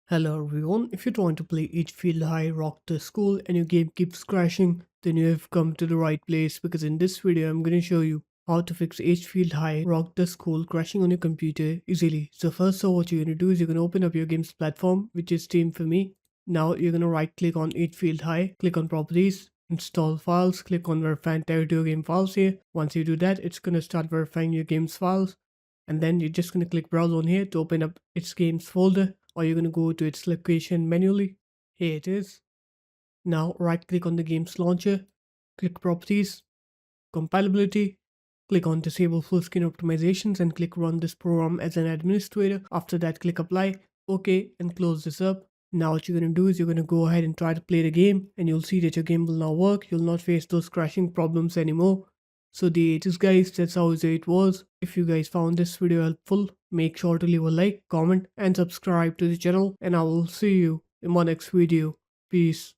Hello everyone, if you're trying to play Agefield High Rock the School and your game keeps crashing, then you have come to the right place because in this video I'm going to show you how to fix Agefield High Rock the School crashing on your computer easily. So first of all, what you're going to do is you're going to open up your game's platform, which is Steam for me. Now you're going to right click on Agefield High, click on properties, install files, click on verify and your game files here. Once you do that, it's going to start verifying your game's files, and then you're just going to click browse on here to open up its games folder, or you're going to go to its location manually. Here it is. Now right click on the games launcher, click properties, compatibility, click on disable full screen optimizations and click run this program as an administrator. After that, click apply, okay, and close this up. Now what you're going to do is you're going to go ahead and try to play the game, and you'll see that your game will now work. You'll not face those crashing problems anymore. So the it is guys, that's how easy it was. If you guys found this video helpful, make sure to leave a like, comment and subscribe to the channel, and I will see you in my next video. Peace.